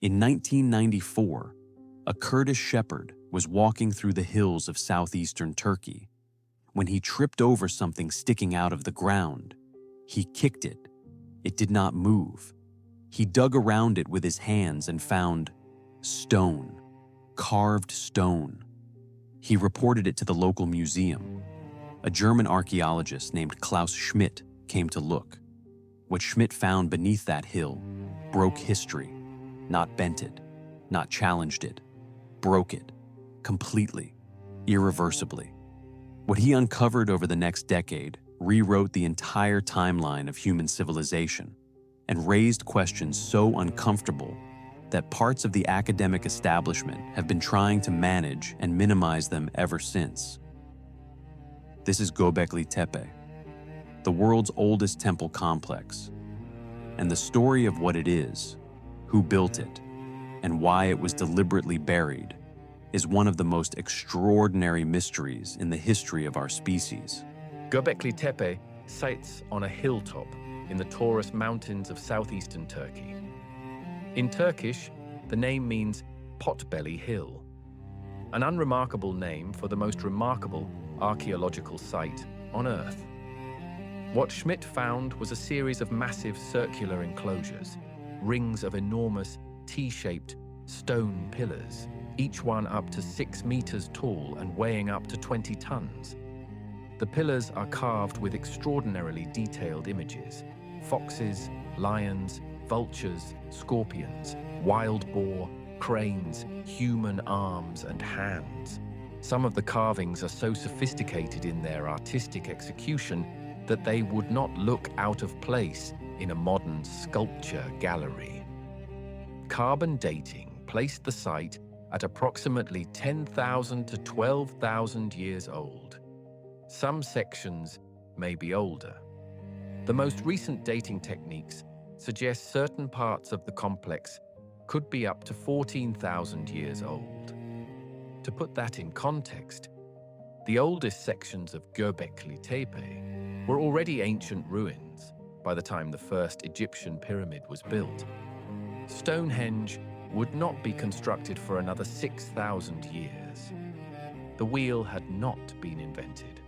In 1994, a Kurdish shepherd was walking through the hills of southeastern Turkey when he tripped over something sticking out of the ground. He kicked it. It did not move. He dug around it with his hands and found stone, carved stone. He reported it to the local museum. A German archaeologist named Klaus Schmidt came to look. What Schmidt found beneath that hill broke history, not bent it, not challenged it, broke it, completely, irreversibly. What he uncovered over the next decade rewrote the entire timeline of human civilization and raised questions so uncomfortable that parts of the academic establishment have been trying to manage and minimize them ever since. This is Göbekli Tepe, the world's oldest temple complex, and the story of what it is, who built it, and why it was deliberately buried is one of the most extraordinary mysteries in the history of our species. Göbekli Tepe sites on a hilltop in the Taurus Mountains of southeastern Turkey. In Turkish, the name means potbelly hill, an unremarkable name for the most remarkable archaeological site on Earth. What Schmidt found was a series of massive circular enclosures, rings of enormous T-shaped stone pillars, each one up to 6 meters tall and weighing up to 20 tons. The pillars are carved with extraordinarily detailed images: foxes, lions, vultures, scorpions, wild boar, cranes, human arms and hands. Some of the carvings are so sophisticated in their artistic execution that they would not look out of place in a modern sculpture gallery. Carbon dating placed the site at approximately 10,000 to 12,000 years old. Some sections may be older. The most recent dating techniques suggest certain parts of the complex could be up to 14,000 years old. To put that in context, the oldest sections of Göbekli Tepe were already ancient ruins by the time the first Egyptian pyramid was built. Stonehenge would not be constructed for another 6,000 years. The wheel had not been invented.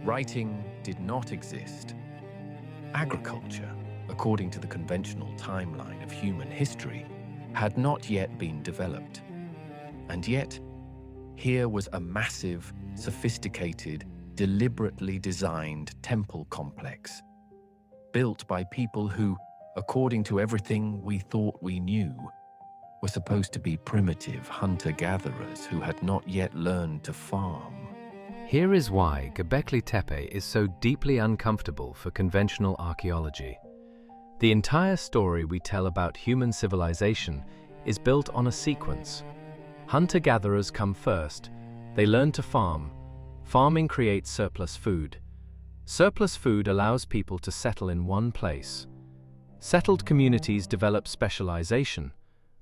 Writing did not exist. Agriculture, according to the conventional timeline of human history, had not yet been developed. And yet, here was a massive, sophisticated, deliberately designed temple complex, built by people who, according to everything we thought we knew, were supposed to be primitive hunter-gatherers who had not yet learned to farm. Here is why Göbekli Tepe is so deeply uncomfortable for conventional archaeology. The entire story we tell about human civilization is built on a sequence. Hunter-gatherers come first. They learn to farm. Farming creates surplus food. Surplus food allows people to settle in one place. Settled communities develop specialization.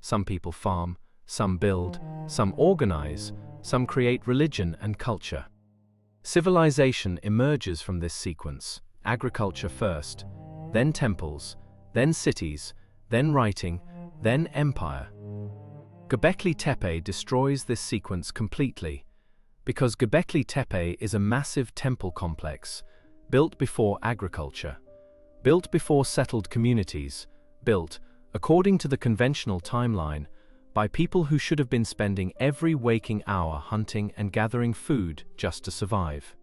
Some people farm, some build, some organize, some create religion and culture. Civilization emerges from this sequence: agriculture first, then temples, then cities, then writing, then empire. Göbekli Tepe destroys this sequence completely, because Göbekli Tepe is a massive temple complex, built before agriculture, built before settled communities, built, according to the conventional timeline, by people who should have been spending every waking hour hunting and gathering food just to survive.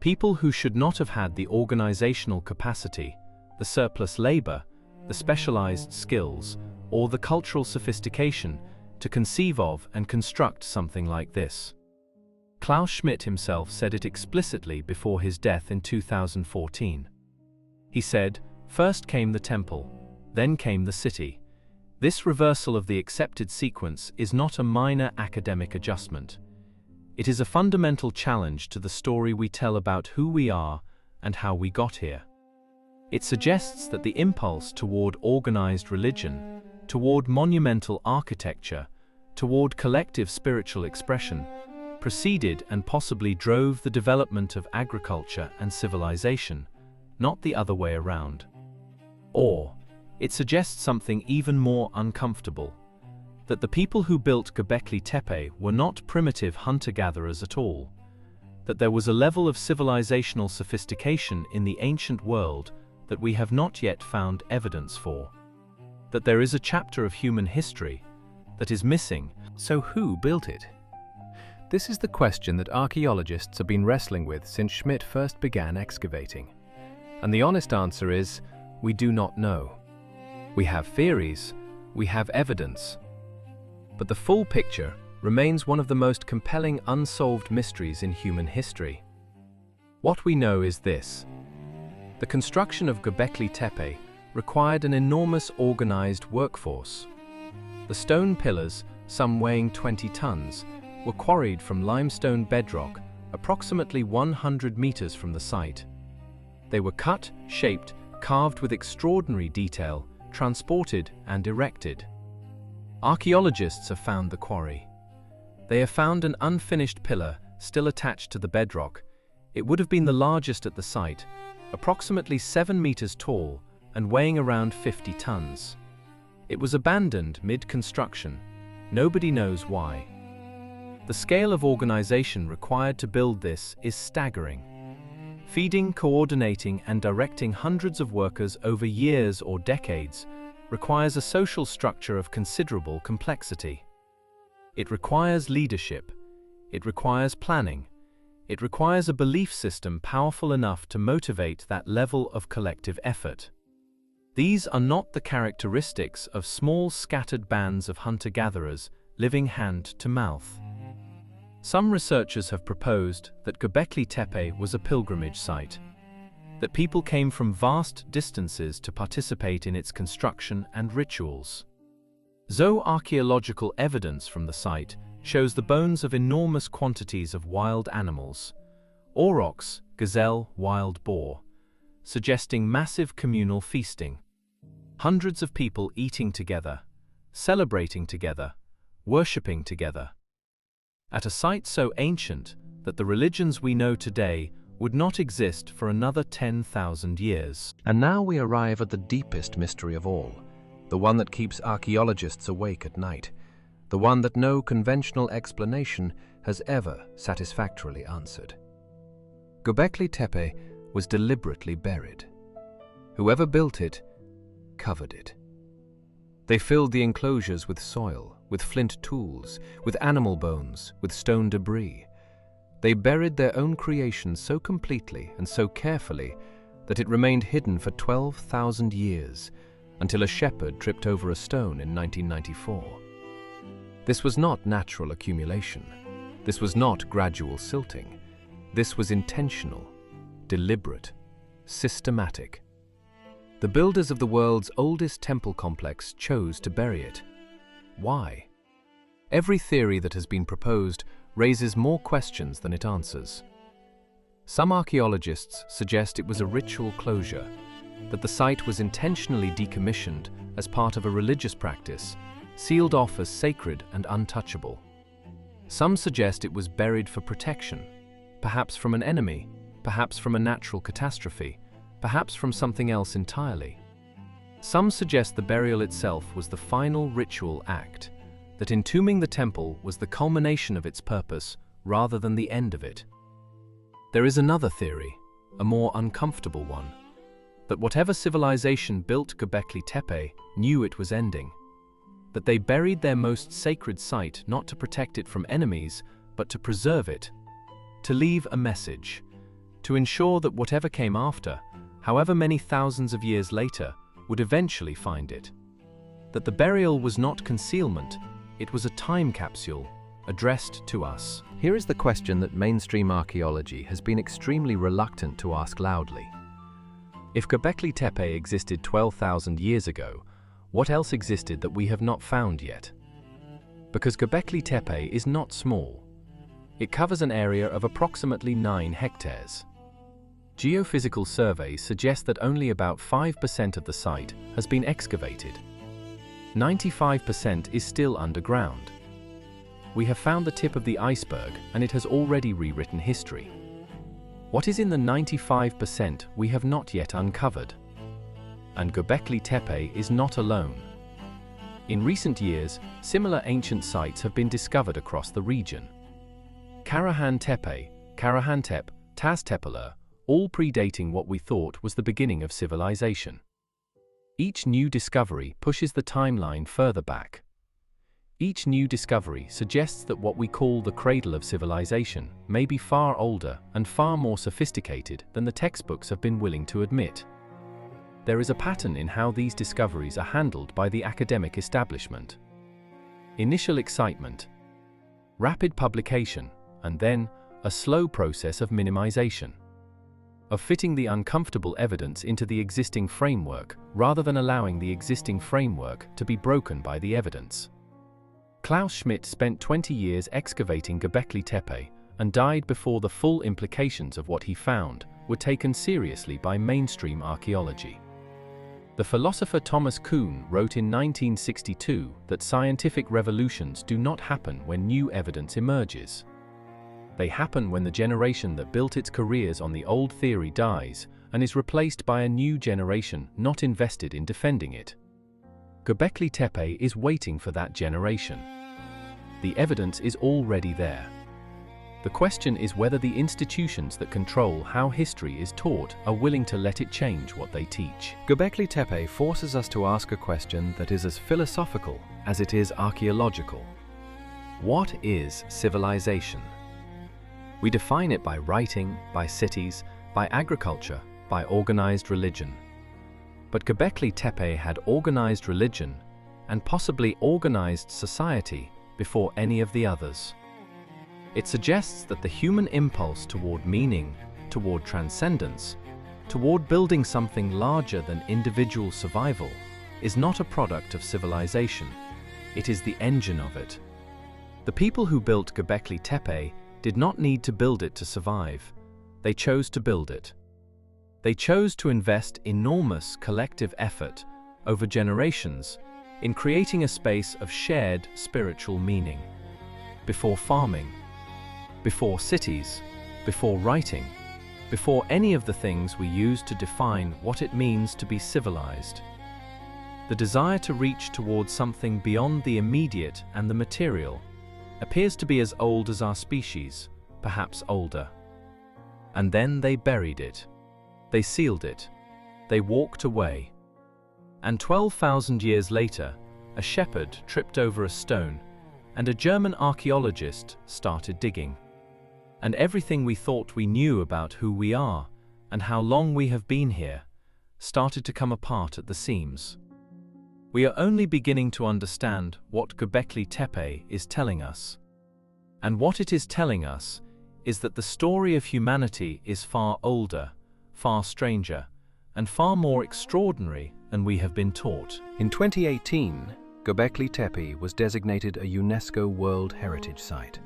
People who should not have had the organizational capacity, the surplus labor, the specialized skills, or the cultural sophistication to conceive of and construct something like this. Klaus Schmidt himself said it explicitly before his death in 2014. He said, "First came the temple, then came the city. This reversal of the accepted sequence is not a minor academic adjustment. It is a fundamental challenge to the story we tell about who we are and how we got here. It suggests that the impulse toward organized religion, toward monumental architecture, toward collective spiritual expression, preceded and possibly drove the development of agriculture and civilization, not the other way around. Or, it suggests something even more uncomfortable, that the people who built Göbekli Tepe were not primitive hunter-gatherers at all, that there was a level of civilizational sophistication in the ancient world that we have not yet found evidence for, that there is a chapter of human history that is missing. So who built it? This is the question that archaeologists have been wrestling with since Schmidt first began excavating. And the honest answer is, we do not know. We have theories, we have evidence, but the full picture remains one of the most compelling unsolved mysteries in human history. What we know is this: the construction of Göbekli Tepe required an enormous organized workforce. The stone pillars, some weighing 20 tons, were quarried from limestone bedrock approximately 100 meters from the site. They were cut, shaped, carved with extraordinary detail, transported and erected. Archaeologists have found the quarry. They have found an unfinished pillar still attached to the bedrock. It would have been the largest at the site, approximately 7 meters tall and weighing around 50 tons. It was abandoned mid-construction. Nobody knows why. The scale of organization required to build this is staggering. Feeding, coordinating, and directing hundreds of workers over years or decades requires a social structure of considerable complexity. It requires leadership. It requires planning. It requires a belief system powerful enough to motivate that level of collective effort. These are not the characteristics of small scattered bands of hunter-gatherers living hand to mouth. Some researchers have proposed that Göbekli Tepe was a pilgrimage site, that people came from vast distances to participate in its construction and rituals. Archaeological evidence from the site shows the bones of enormous quantities of wild animals, aurochs, gazelle, wild boar, suggesting massive communal feasting. Hundreds of people eating together, celebrating together, worshipping together. At a site so ancient that the religions we know today would not exist for another 10,000 years. And now we arrive at the deepest mystery of all, the one that keeps archaeologists awake at night, the one that no conventional explanation has ever satisfactorily answered. Göbekli Tepe was deliberately buried. Whoever built it covered it. They filled the enclosures with soil, with flint tools, with animal bones, with stone debris. They buried their own creation so completely and so carefully that it remained hidden for 12,000 years, until a shepherd tripped over a stone in 1994. This was not natural accumulation. This was not gradual silting. This was intentional, deliberate, systematic. The builders of the world's oldest temple complex chose to bury it. Why? Every theory that has been proposed raises more questions than it answers. Some archaeologists suggest it was a ritual closure, that the site was intentionally decommissioned as part of a religious practice, sealed off as sacred and untouchable. Some suggest it was buried for protection, perhaps from an enemy, perhaps from a natural catastrophe, perhaps from something else entirely. Some suggest the burial itself was the final ritual act, that entombing the temple was the culmination of its purpose rather than the end of it. There is another theory, a more uncomfortable one, that whatever civilization built Göbekli Tepe knew it was ending, that they buried their most sacred site not to protect it from enemies, but to preserve it, to leave a message, to ensure that whatever came after, however many thousands of years later, would eventually find it. That the burial was not concealment, it was a time capsule addressed to us. Here is the question that mainstream archaeology has been extremely reluctant to ask loudly. If Göbekli Tepe existed 12,000 years ago, what else existed that we have not found yet? Because Göbekli Tepe is not small. It covers an area of approximately 9 hectares. Geophysical surveys suggest that only about 5% of the site has been excavated. 95% is still underground. We have found the tip of the iceberg, and it has already rewritten history. What is in the 95% we have not yet uncovered? And Göbekli Tepe is not alone. In recent years, similar ancient sites have been discovered across the region. Karahan Tepe, Karahan-Tep, Taz-Tepeler, all predating what we thought was the beginning of civilization. Each new discovery pushes the timeline further back. Each new discovery suggests that what we call the cradle of civilization may be far older and far more sophisticated than the textbooks have been willing to admit. There is a pattern in how these discoveries are handled by the academic establishment. Initial excitement, rapid publication, and then a slow process of minimization, of fitting the uncomfortable evidence into the existing framework rather than allowing the existing framework to be broken by the evidence. Klaus Schmidt spent 20 years excavating Göbekli Tepe and died before the full implications of what he found were taken seriously by mainstream archaeology. The philosopher Thomas Kuhn wrote in 1962 that scientific revolutions do not happen when new evidence emerges. They happen when the generation that built its careers on the old theory dies and is replaced by a new generation not invested in defending it. Göbekli Tepe is waiting for that generation. The evidence is already there. The question is whether the institutions that control how history is taught are willing to let it change what they teach. Göbekli Tepe forces us to ask a question that is as philosophical as it is archaeological. What is civilization? We define it by writing, by cities, by agriculture, by organized religion. But Göbekli Tepe had organized religion and possibly organized society before any of the others. It suggests that the human impulse toward meaning, toward transcendence, toward building something larger than individual survival, is not a product of civilization. It is the engine of it. The people who built Göbekli Tepe did not need to build it to survive. They chose to build it. They chose to invest enormous collective effort over generations in creating a space of shared spiritual meaning. Before farming, before cities, before writing, before any of the things we use to define what it means to be civilized. The desire to reach towards something beyond the immediate and the material appears to be as old as our species, perhaps older. And then they buried it. They sealed it. They walked away. And 12,000 years later, a shepherd tripped over a stone, and a German archaeologist started digging. And everything we thought we knew about who we are and how long we have been here started to come apart at the seams. We are only beginning to understand what Göbekli Tepe is telling us. And what it is telling us is that the story of humanity is far older, far stranger, and far more extraordinary than we have been taught. In 2018, Göbekli Tepe was designated a UNESCO World Heritage Site.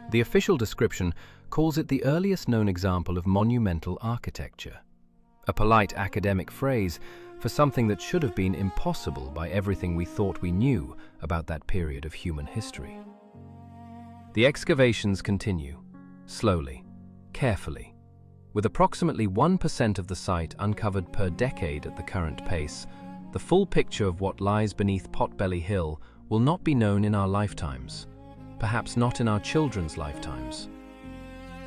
The official description calls it the earliest known example of monumental architecture, a polite academic phrase for something that should have been impossible by everything we thought we knew about that period of human history. The excavations continue, slowly, carefully. With approximately 1% of the site uncovered per decade at the current pace, the full picture of what lies beneath Potbelly Hill will not be known in our lifetimes, perhaps not in our children's lifetimes.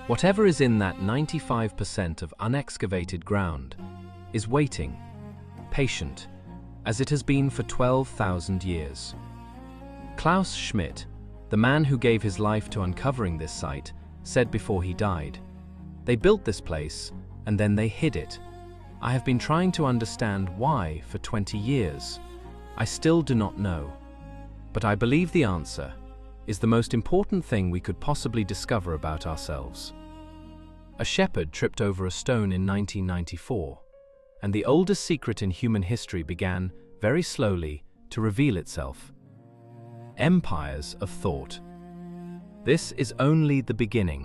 Whatever is in that 95% of unexcavated ground is waiting, patient, as it has been for 12,000 years. Klaus Schmidt, the man who gave his life to uncovering this site, said before he died, "They built this place, and then they hid it. I have been trying to understand why for 20 years. I still do not know. But I believe the answer is the most important thing we could possibly discover about ourselves." A shepherd tripped over a stone in 1994, and the oldest secret in human history began, very slowly, to reveal itself. Empires of thought. This is only the beginning.